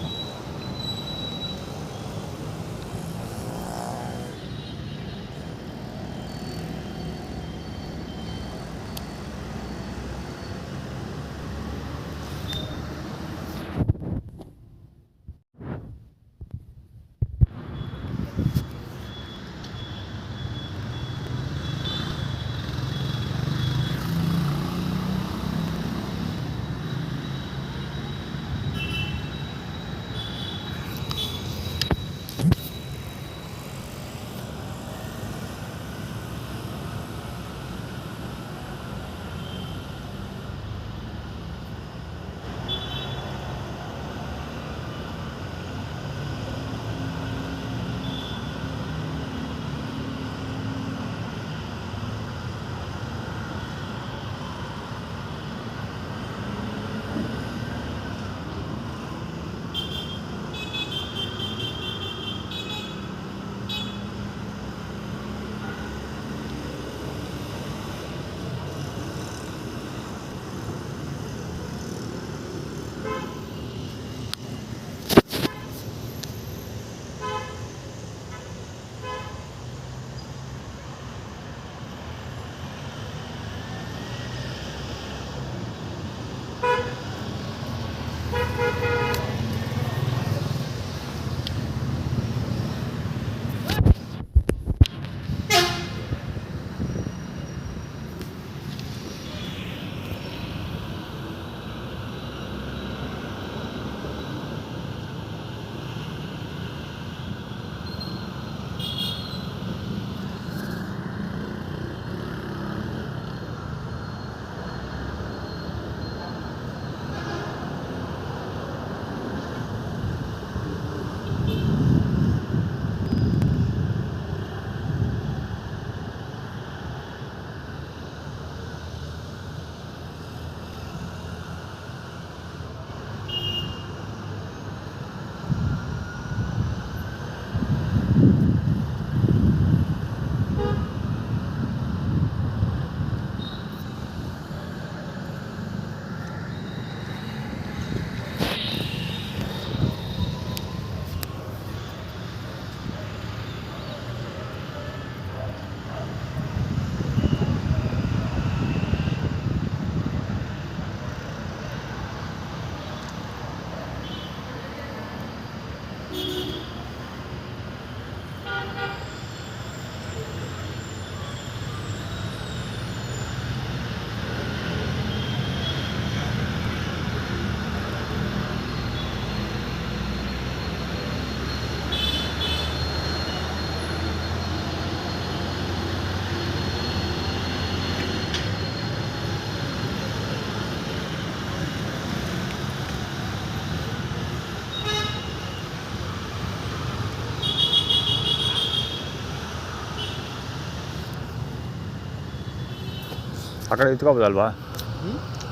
ಆ ಕಡೆ ನಿಂತ್ಕೋಬೋದಲ್ವಾ?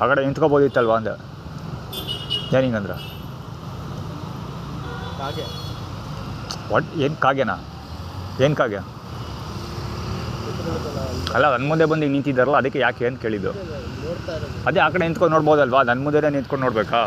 ಆ ಕಡೆ ನಿಂತ್ಕೋಬೋದಿತ್ತಲ್ವಾ ಅಂದೆ. ಏನು ಹಿಂಗಂದ್ರೆ ಏನು ಕಾಗೆನಾ? ಏನು ಕಾಗೆ ಅಲ್ಲ, ನನ್ನ ಮುಂದೆ ಬಂದು ಹಿಂಗೆ ನಿಂತಿದ್ದಾರಲ್ಲ, ಅದಕ್ಕೆ ಯಾಕೆ ಏನು ಕೇಳಿದ್ದು. ಅದೇ ಆ ಕಡೆ ನಿಂತ್ಕೊಂಡು ನೋಡ್ಬೋದಲ್ವಾ? ನನ್ನ ಮುಂದೆನೇ ನಿಂತ್ಕೊಂಡು ನೋಡ್ಬೇಕಾ?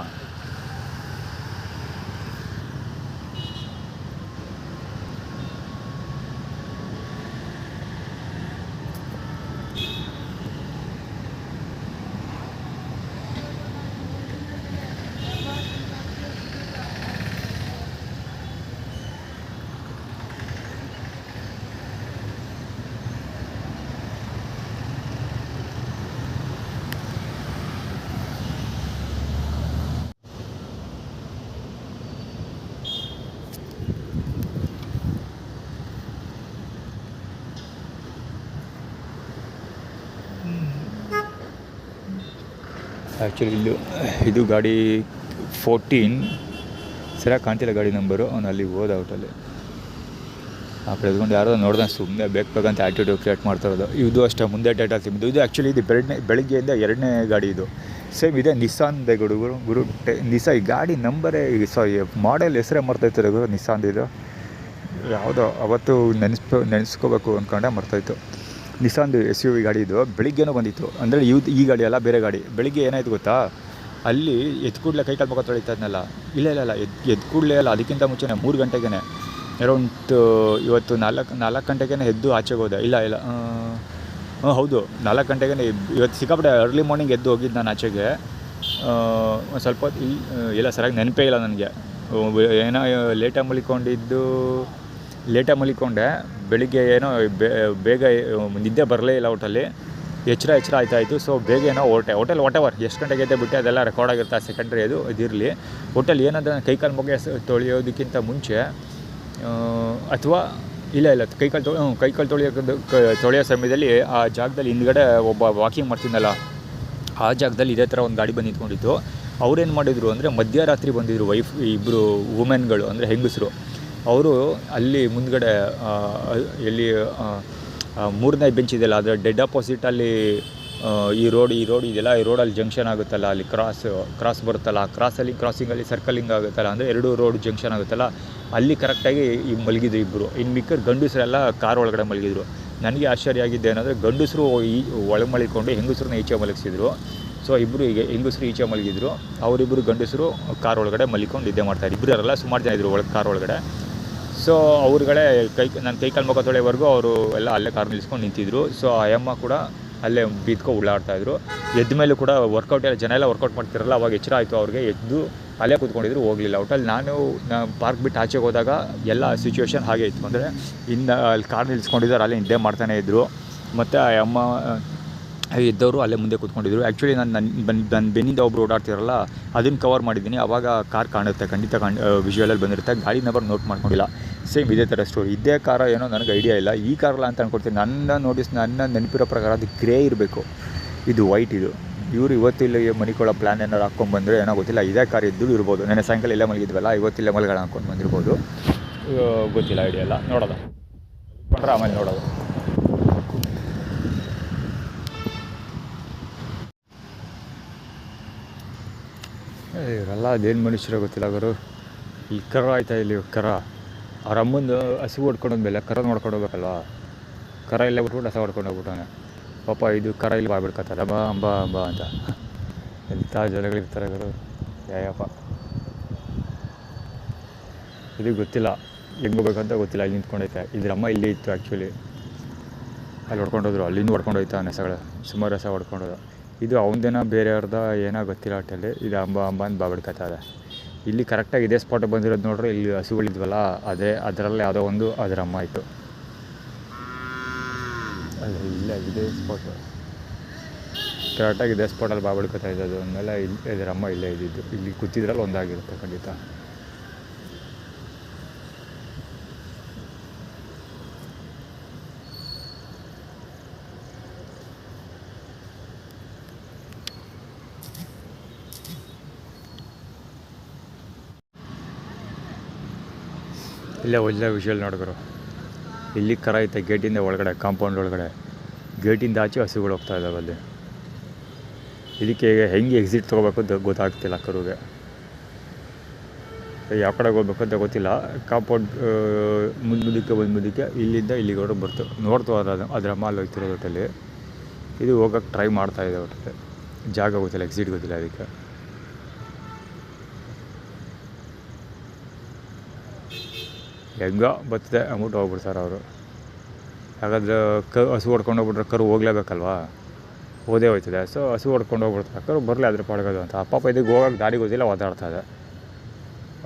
ಆ್ಯಕ್ಚುಲಿ ಇದು ಗಾಡಿ 14 ಸರಿಯಾಗಿ ಕಾಣ್ತಿಲ್ಲ ಗಾಡಿ ನಂಬರು. ಅವನು ಅಲ್ಲಿ ಹೋದ ಔಟಲ್ಲಿ ಆ ಕಡೆ ಎದ್ಕೊಂಡು ಯಾರೋ ನೋಡ್ದೆ, ಸುಮ್ಮನೆ ಬೇಕಂತ ಆ್ಯಟಿಟ್ಯೂಡ್ ಕ್ರಿಯೇಟ್ ಮಾಡ್ತಾಯಿರೋದು. ಇದು ಅಷ್ಟೇ ಮುಂದೆ ಡೇಟಾ ಸಿಮ್ದು. ಇದು ಆ್ಯಕ್ಚುಲಿ ಇದು ಬೆಳಗ್ಗೆಯಿಂದ 2ನೇ ಗಾಡಿ ಇದು. ಸೇಮ್ ಇದೆ ನಿಸ್ಸಾನ್ದೆ ಗುರು ನಿಸ್ಸಾ. ಈ ಗಾಡಿ ನಂಬರೇ ಸಾರಿ ಮಾಡೆಲ್ ಹೆಸರೇ ಮರ್ತೈತಾರೆ ಗುರು. ನಿಸ್ಸಾನ್ದು ಇದು ಯಾವುದೋ ಅವತ್ತು ನೆನೆಸ್ಕೋಬೇಕು ಅಂದ್ಕೊಂಡೆ, ಮರ್ತೋಯ್ತು. ನಿಸ್ಸಾನ್ದು SUV ಗಾಡಿ ಇದು. ಬೆಳಿಗ್ಗೆನೂ ಬಂದಿತ್ತು, ಅಂದರೆ ಈ ಗಾಡಿ ಅಲ್ಲ, ಬೇರೆ ಗಾಡಿ. ಬೆಳಿಗ್ಗೆ ಏನಾಯ್ತು ಗೊತ್ತಾ, ಅಲ್ಲಿ ಎದ್ದು ಕೂಡಲೇ ಕೈ ಕಾಲು ಮುಖ ತೊಳಿತಾ ಇದ್ನಲ್ಲ, ಇಲ್ಲ ಎದ್ದು ಕೂಡಲೇ ಅಲ್ಲ, ಅದಕ್ಕಿಂತ ಮುಂಚೆನೇ 3 ಗಂಟೆಗೇ ಅರೌಂಡ್ ಇವತ್ತು 4 ಗಂಟೆಗೇ ಎದ್ದು ಆಚೆಗೆ ಹೋದೆ. ಇಲ್ಲ ಹೌದು 4 ಗಂಟೆಗೇ ಇವತ್ತು ಸಿಕ್ಕಾಪಟ್ಟೆ ಅರ್ಲಿ ಮಾರ್ನಿಂಗ್ ಎದ್ದು ಹೋಗಿದ್ದು ನಾನು ಆಚೆಗೆ. ಒಂದು ಸ್ವಲ್ಪ ಹೊತ್ತು ಇಲ್ಲ ಸರಿಯಾಗಿ ನೆನಪೇ ಇಲ್ಲ ನನಗೆ. ಏನೋ ಲೇಟಾಗಿ ಮಲಿಕೊಂಡೆ. ಬೆಳಿಗ್ಗೆ ಏನೋ ಬೇಗ ನಿದ್ದೆ ಬರಲೇ ಇಲ್ಲ ಔಟಲ್ಲಿ. ಎಚ್ಚರ ಆಯ್ತಾಯಿತು. ಸೊ ಬೇಗ ಏನೋ ಹೋಟೆಲ್ ವಾಟೆವರ್ ಎಷ್ಟು ಗಂಟೆಗೆ ಎದ್ದೆ ಬಿಟ್ಟೆ ಅದೆಲ್ಲ ರೆಕಾರ್ಡ್ ಆಗಿರುತ್ತೆ. ಸೆಕೆಂಡ್ರಿ ಇದಿರಲಿ. ಹೋಟೆಲ್ ಏನಂದ್ರೆ ಕೈಕಾಲು ಮುಖ ತೊಳೆಯೋದಕ್ಕಿಂತ ಮುಂಚೆ ಅಥವಾ ಇಲ್ಲ ಕೈಕಾಲು ತೊಳೆಯೋ ಸಮಯದಲ್ಲಿ ಆ ಜಾಗದಲ್ಲಿ ಹಿಂದ್ಗಡೆ ಒಬ್ಬ ವಾಕಿಂಗ್ ಮಾಡ್ತಿದ್ದಲ್ಲ, ಆ ಜಾಗದಲ್ಲಿ ಇದೇ ಥರ ಒಂದು ಗಾಡಿ ಬಂದು ನಿಂತ್ಕೊಂಡಿತ್ತು. ಅವ್ರೇನು ಮಾಡಿದರು ಅಂದರೆ ಮಧ್ಯರಾತ್ರಿ ಬಂದಿದ್ದರು ಇಬ್ಬರು ವುಮೆನ್ಗಳು, ಅಂದರೆ ಹೆಂಗಸರು. ಅವರು ಅಲ್ಲಿ ಮುಂದ್ಗಡೆ ಎಲ್ಲಿ 3ನೇ ಬೆಂಚ್ ಇದೆಯಲ್ಲ, ಅದರ ಡೆಡ್ ಅಪೋಸಿಟಲ್ಲಿ ಈ ರೋಡ್ ಇದೆಯಲ್ಲ, ಈ ರೋಡಲ್ಲಿ ಜಂಕ್ಷನ್ ಆಗುತ್ತಲ್ಲ, ಅಲ್ಲಿ ಕ್ರಾಸ್ ಬರುತ್ತಲ್ಲ, ಆ ಕ್ರಾಸಲ್ಲಿ ಕ್ರಾಸಿಂಗಲ್ಲಿ ಸರ್ಕಲಿಂಗ್ ಆಗುತ್ತಲ್ಲ, ಅಂದರೆ 2 ರೋಡ್ ಜಂಕ್ಷನ್ ಆಗುತ್ತಲ್ಲ, ಅಲ್ಲಿ ಕರೆಕ್ಟಾಗಿ ಮಲಗಿದ್ರು ಇಬ್ಬರು. ಇನ್ನು ಮಿಕ್ಕರು ಗಂಡಸರೆಲ್ಲ ಕಾರ್ ಒಳಗಡೆ ಮಲಗಿದ್ರು. ನನಗೆ ಆಶ್ಚರ್ಯ ಆಗಿದ್ದೆ ಏನಂದರೆ ಗಂಡಸರು ಒಳಗೆ ಮಲಿಕೊಂಡು ಹೆಂಗಸರನ್ನ ಈಚೆ ಮಲಗಿಸಿದ್ರು. ಸೊ ಇಬ್ಬರು ಹೆಂಗಸರು ಈಚೆ ಮಲಗಿದ್ರು, ಅವರಿಬ್ಬರು ಗಂಡಸರು ಕಾರ್ ಒಳಗಡೆ ಮಲಿಕೊಂಡು ನಿದ್ದೆ ಮಾಡ್ತಾರೆ. ಇಬ್ಬರಲ್ಲ ಸುಮಾರು ಜನ ಇದ್ದರು ಒಳಗೆ ಕಾರ್ ಒಳಗಡೆ. ಸೊ ಅವ್ರುಗಳೇ ನನ್ನ ಕೈಕಾಲು ಮುಖ ತೊಳೆಯವರೆಗೂ ಅವರು ಎಲ್ಲ ಅಲ್ಲೇ ಕಾರ್ ನಿಲ್ಲಿಸ್ಕೊಂಡು ನಿಂತಿದ್ರು. ಸೊ ಆ ಅಮ್ಮ ಕೂಡ ಅಲ್ಲೇ ಬಿದ್ಕೊ ಉಳ್ಳಾಡ್ತಾಯಿದ್ರು. ಎದ್ದ ಮೇಲೂ ಕೂಡ ವರ್ಕೌಟ್ ಜನ ಎಲ್ಲ ವರ್ಕೌಟ್ ಮಾಡ್ತಿರಲ್ಲ, ಅವಾಗ ಎಚ್ಚರ ಆಯಿತು ಅವ್ರಿಗೆ. ಎದ್ದು ಅಲ್ಲೇ ಕೂತ್ಕೊಂಡಿದ್ರು, ಹೋಗಲಿಲ್ಲ ಔಟಲ್ಲಿ. ನಾನು ಪಾರ್ಕ್ ಬಿಟ್ಟು ಆಚೆಗೆ ಹೋದಾಗ ಎಲ್ಲ ಸಿಚುವೇಶನ್ ಹಾಗೆ ಇತ್ತು. ಅಂದರೆ ಅಲ್ಲಿ ಕಾರ್ ನಿಲ್ಲಿಸ್ಕೊಂಡಿದ್ದಾರೆ, ಅಲ್ಲೇ ನಿದ್ದೆ ಮಾಡ್ತಾನೇ ಇದ್ದರು. ಮತ್ತು ಆ ಅಮ್ಮ ಇದ್ದವರು ಅಲ್ಲೇ ಮುಂದೆ ಕೂತ್ಕೊಂಡಿದ್ರು. ಆ್ಯಕ್ಚುಲಿ ನನ್ನ ಬೆನ್ನಿಂದ ಒಬ್ಬರು ಓಡಾಡ್ತಿರಲ್ಲ, ಅದನ್ನು ಕವರ್ ಮಾಡಿದ್ದೀನಿ. ಆವಾಗ ಕಾರ್ ಕಾಣುತ್ತೆ, ಖಂಡಿತ ವಿಜುವಲಲ್ಲಿ ಬಂದಿರುತ್ತೆ. ಗಾಡಿ ನಂಬರ್ ನೋಟ್ ಮಾಡ್ಕೊಂಡಿಲ್ಲ. ಸೇಮ್ ಇದೇ ಥರ ಸ್ಟೋರಿ. ಇದೇ ಕಾರೋ ಏನೋ ನನಗೆ ಐಡಿಯಾ ಇಲ್ಲ. ಈ ಕಾರಲ್ಲ ಅಂತ ಅಂದ್ಕೊಡ್ತೀನಿ. ನನ್ನ ನೆನಪಿರೋ ಪ್ರಕಾರ ಅದು ಗ್ರೇ ಇರಬೇಕು, ಇದು ವೈಟ್. ಇದು ಇವರು ಇವತ್ತಿಲ್ಲ ಮನಿಕೊಳ್ಳೋ ಪ್ಲ್ಯಾನ್ ಏನಾರು ಹಾಕ್ಕೊಂಡ್ಬಂದರೆ ಏನೋ ಗೊತ್ತಿಲ್ಲ. ಇದೇ ಕಾರ್ ಇದ್ದು ಇರ್ಬೋದು. ನೆನ್ನೆ ಸಾಯಂಕಾಲ ಇಲ್ಲೇ ಮಲಗಿದ್ವಲ್ಲ, ಇವತ್ತಿಲ್ಲೇ ಮಲಗೋಣ ಹಾಕ್ಕೊಂಡು ಬಂದಿರ್ಬೋದು, ಗೊತ್ತಿಲ್ಲ, ಐಡಿಯಾ ಇಲ್ಲ. ನೋಡೋದು ಕೊಂಡ್ರೆ ಆಮೇಲೆ ನೋಡೋದು. ಇವರೆಲ್ಲ ಅದೇನು ಮನುಷ್ಯರೋ ಗೊತ್ತಿಲ್ಲ ಗುರು. ಈ ಕರ ಆಯ್ತಾ ಇಲ್ಲಿ ಕರ, ಅವ್ರ ಅಮ್ಮಂದು ಹಸು ಹೊಡ್ಕೊಂಡೋದ್ಮೇಲೆ ಕರ ನೋಡ್ಕೊಂಡು ಹೋಗ್ಬೇಕಲ್ವ. ಕರ ಇಲ್ಲೇ ಬಿಟ್ಬಿಟ್ಟು ಹಸ ಹೊಡ್ಕೊಂಡು ಹೋಗ್ಬಿಟ್ಟಾನೆ ಪಾಪ. ಇದು ಕರ ಇಲ್ಲಿ ಬಾಯ್ಬಿಡ್ಕತ್ತಲ್ಲ ಅಂಬ ಅಂತ. ಎಂಥ ಜನಗಳಿರ್ತಾರೆ ಗುರು, ಯಾಯಪ್ಪ. ಇದು ಗೊತ್ತಿಲ್ಲ ಹೆಂಗೆ ಹೋಗ್ಬೇಕಂತ ಗೊತ್ತಿಲ್ಲ. ಇಲ್ಲಿ ನಿಂತ್ಕೊಂಡೈತೆ. ಇದ್ರಮ್ಮ ಇಲ್ಲೇ ಇತ್ತು ಆ್ಯಕ್ಚುಲಿ. ಅಲ್ಲಿ ಹೊಡ್ಕೊಂಡೋದ್ರು, ಅಲ್ಲಿಂದ ಹೊಡ್ಕೊಂಡೋಯ್ತಾ ಹಸಗಳು, ಸುಮಾರು ಹಸ ಹೊಡ್ಕೊಂಡೋದು. ಇದು ಅವನದೇನೋ ಬೇರೆಯವ್ರದ ಏನೋ ಗೊತ್ತಿಲ್ಲ ಒಟ್ಟಲ್ಲಿ. ಇದು ಅಂಬ ಅಂತ ಬಾಬಿಡ್ಕತ್ತದೆ. ಇಲ್ಲಿ ಕರೆಕ್ಟಾಗಿ ಇದೇ ಸ್ಪಾಟಿಗೆ ಬಂದಿರೋದು ನೋಡ್ರಿ. ಇಲ್ಲಿ ಹಸುಗಳಿದ್ವಲ್ಲ, ಅದರಲ್ಲೇ ಯಾವುದೋ ಒಂದು ಅದರ ಅಮ್ಮ ಆಯಿತು. ಅಲ್ಲ ಇಲ್ಲ ಇದೇ ಸ್ಪಾಟು, ಕರೆಕ್ಟಾಗಿ ಇದೇ ಸ್ಪಾಟಲ್ಲಿ ಬಾಬಿಡ್ಕೊತಾ ಇದ್ದದು. ಅಂದಮೇಲೆ ಇದರ ಅಮ್ಮ ಇಲ್ಲೇ ಇದ್ದಿದ್ದು. ಇಲ್ಲಿ ಕೂತಿದ್ರಲ್ಲಿ ಒಂದಾಗಿರುತ್ತೆ ಖಂಡಿತ. ಇಲ್ಲೇ ಒಳ್ಳೆ ವಿಷುವಲ್ ನೋಡಿದ್ರು. ಇಲ್ಲಿ ಕರ ಐತೆ ಗೇಟಿಂದ ಒಳಗಡೆ, ಕಾಂಪೌಂಡ್ ಒಳಗಡೆ. ಗೇಟಿಂದ ಆಚೆ ಹಸುಗಳು ಹೋಗ್ತಾ ಇದ್ದಾವೆ ಅಲ್ಲಿ. ಇದಕ್ಕೆ ಹೆಂಗೆ ಎಕ್ಸಿಟ್ ತೊಗೋಬೇಕು ಅಂತ ಗೊತ್ತಾಗ್ತಿಲ್ಲ ಕರುಗೆ. ಯಾವ ಕಡೆಗೆ ಹೋಗ್ಬೇಕು ಅಂತ ಗೊತ್ತಿಲ್ಲ. ಕಾಂಪೌಂಡ್ ಮುಂದಕ್ಕೆ ಇಲ್ಲಿಂದ ಇಲ್ಲಿಗೆ ಬರ್ತು ನೋಡ್ತು ಅದ್ರ ಅಮ್ಮ ಅಲ್ಲಿ ಹೋಗ್ತಿರೋದು ಒಟ್ಟಲ್ಲಿ. ಇದು ಹೋಗೋಕ್ಕೆ ಟ್ರೈ ಮಾಡ್ತಾಯಿದೆ ಒಟ್ಟಲ್ಲಿ, ಜಾಗ ಗೊತ್ತಿಲ್ಲ, ಎಕ್ಸಿಟ್ ಗೊತ್ತಿಲ್ಲ ಅದಕ್ಕೆ. ಹೆಂಗೋ ಬರ್ತದೆ ಅಂದ್ಬಿಟ್ಟು ಹೋಗ್ಬಿಡ್ತಾರೆ ಅವರು. ಹಾಗಾದ್ರೆ ಹಸು ಹೊಡ್ಕೊಂಡು ಹೋಗ್ಬಿಟ್ರೆ ಕರು ಹೋಗ್ಲೇಬೇಕಲ್ವಾ, ಓದೇ ಹೋಯ್ತದೆ. ಸೊ ಹಸು ಹೊಡ್ಕೊಂಡು ಹೋಗ್ಬಿಡ್ತಾರೆ, ಕರು ಬರಲಿ ಅದ್ರ ಪಾಡ್ಗೋದು ಅಂತ. ಅಪ್ಪ ಇದಕ್ಕೆ ಹೋಗೋಕ್ಕೆ ದಾರಿ ಗೊತ್ತಿಲ್ಲ, ಓದಾಡ್ತಾಯಿದೆ.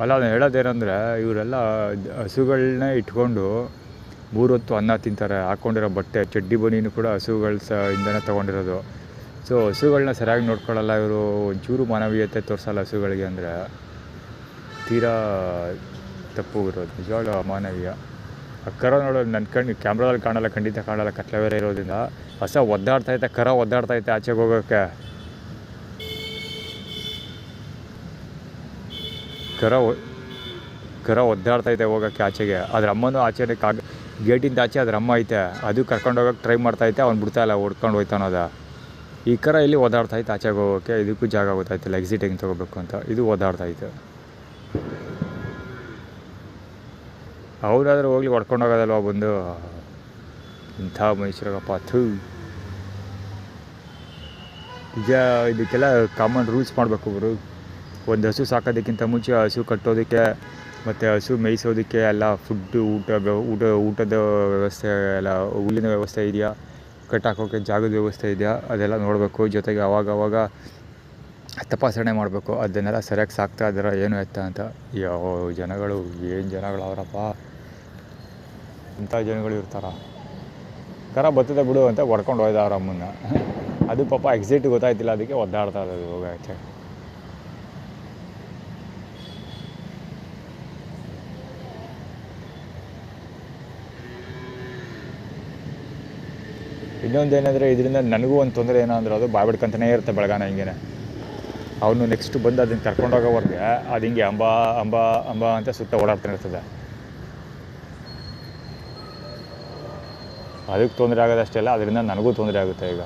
ಅಲ್ಲ ನಾನು ಹೇಳೋದೇನೆಂದರೆ, ಇವರೆಲ್ಲ ಹಸುಗಳನ್ನೇ ಇಟ್ಕೊಂಡು 3 ಹೊತ್ತು ಅನ್ನ ತಿಂತಾರೆ. ಹಾಕ್ಕೊಂಡಿರೋ ಬಟ್ಟೆ ಚಡ್ಡಿ ಬನೀನು ಕೂಡ ಹಸುಗಳ ಇಂದನೇ ತೊಗೊಂಡಿರೋದು. ಸೊ ಹಸುಗಳನ್ನ ಸರಿಯಾಗಿ ನೋಡ್ಕೊಳ್ಳಲ್ಲ ಇವರು, ಒಂಚೂರು ಮಾನವೀಯತೆ ತೋರಿಸಲ್ಲ ಹಸುಗಳಿಗೆ. ಅಂದರೆ ತೀರಾ ತಪ್ಪು ಇರೋದು, ನಿಜವಾಗ್ಲೂ ಅಮಾನವೀಯ. ಕರ ನೋಡೋದು ನನ್ನ ಕಣ್ಣು ಕ್ಯಾಮ್ರಾದಲ್ಲಿ ಕಾಣಲ್ಲ, ಖಂಡಿತ ಕಾಣಲ್ಲ, ಕತ್ಲೆ ಬೇರೆ ಇರೋದ್ರಿಂದ. ಹೊಸ ಒದ್ದಾಡ್ತೈತೆ, ಕರ ಒದ್ದಾಡ್ತೈತೆ ಆಚೆಗೆ ಹೋಗೋಕ್ಕೆ. ಕರ ಒದ್ದಾಡ್ತೈತೆ ಹೋಗೋಕ್ಕೆ ಆಚೆಗೆ. ಅದ್ರ ಅಮ್ಮನೂ ಆಚೆನೇ ಗೇಟಿಂದ ಆಚೆ ಅದ್ರ ಅಮ್ಮ ಐತೆ, ಅದು ಕರ್ಕೊಂಡು ಹೋಗೋಕ್ಕೆ ಟ್ರೈ ಮಾಡ್ತೈತೆ. ಅವ್ನು ಬಿಡ್ತಾಯಿಲ್ಲ, ಹೊಡ್ಕೊಂಡು ಹೋಯ್ತಾನೋದ. ಈ ಕರ ಇಲ್ಲಿ ಓದಾಡ್ತೈತೆ ಆಚೆಗೆ ಹೋಗೋಕ್ಕೆ, ಇದಕ್ಕೂ ಜಾಗ ಗೊತ್ತಾಯ್ತಿಲ್ಲ ಎಕ್ಸಿಟ್ ಹೆಂಗೆ ತೊಗೋಬೇಕು ಅಂತ. ಇದು ಓದಾಡ್ತೈತೆ. ಅವರಾದ್ರೂ ಹೋಗ್ಲಿ ಹೊಡ್ಕೊಂಡು ಹೋಗೋದಲ್ವ ಬಂದು. ಇಂಥ ಮನುಷ್ಯರಾಗಪ್ಪ ಥೂ. ಈಗ ಇದಕ್ಕೆಲ್ಲ ಕಾಮನ್ ರೂಲ್ಸ್ ಮಾಡಬೇಕು ಅವರು. ಒಂದು ಹಸು ಸಾಕೋದಕ್ಕಿಂತ ಮುಂಚೆ ಹಸು ಕಟ್ಟೋದಕ್ಕೆ ಮತ್ತು ಹಸು ಮೇಯಿಸೋದಕ್ಕೆ ಎಲ್ಲ ಫುಡ್ಡು ಊಟದ ವ್ಯವಸ್ಥೆ ಎಲ್ಲ, ಹುಲ್ಲಿನ ವ್ಯವಸ್ಥೆ ಇದೆಯಾ, ಕಟ್ಟಾಕೋಕ್ಕೆ ಜಾಗದ ವ್ಯವಸ್ಥೆ ಇದೆಯಾ, ಅದೆಲ್ಲ ನೋಡಬೇಕು. ಜೊತೆಗೆ ಅವಾಗವಾಗ ತಪಾಸಣೆ ಮಾಡಬೇಕು, ಅದನ್ನೆಲ್ಲ ಸರಿಯಾಗಿ ಸಾಕ್ತಾ ಇದ್ದಾರ ಏನು ಎತ್ತ ಅಂತ. ಯಾವ ಜನಗಳು, ಏನು ಜನಗಳು ಅವರಪ್ಪ, ಇಂಥ ಜನಗಳು ಇರ್ತಾರ. ಕರ ಬರ್ತದೆ ಬಿಡು ಅಂತ ಹೊಡ್ಕೊಂಡು ಹೋಯ್ದ ಅವ್ರ ಅಮ್ಮನ್ನ. ಅದು ಪಾಪ ಎಕ್ಸಿಟ್ ಗೊತ್ತಾಯ್ತಿಲ್ಲ, ಅದಕ್ಕೆ ಒದ್ದಾಡ್ತಾ ಇರೋದು ಹೋಗಕ್ಕೆ. ಇನ್ನೊಂದೇನೆಂದರೆ, ಇದರಿಂದ ನನಗೂ ಒಂದು ತೊಂದರೆ ಏನಂದ್ರೆ, ಅದು ಬಾಯ್ಬಿಡ್ಕೊಂತನೇ ಇರುತ್ತೆ ಬೆಳಗಾನ ಹಿಂಗೆ. ಅವನು ನೆಕ್ಸ್ಟ್ ಬಂದು ಅದನ್ನು ಕರ್ಕೊಂಡೋಗೋವರೆಗೆ ಅದು ಹಿಂಗೆ ಅಂಬ ಅಂತ ಸುತ್ತ ಓಡಾಡ್ತಾನೆ ಇರ್ತದೆ. ಅದಕ್ಕೆ ತೊಂದರೆ ಆಗೋದಷ್ಟೆಲ್ಲ, ಅದರಿಂದ ನನಗೂ ತೊಂದರೆ ಆಗುತ್ತೆ ಈಗ.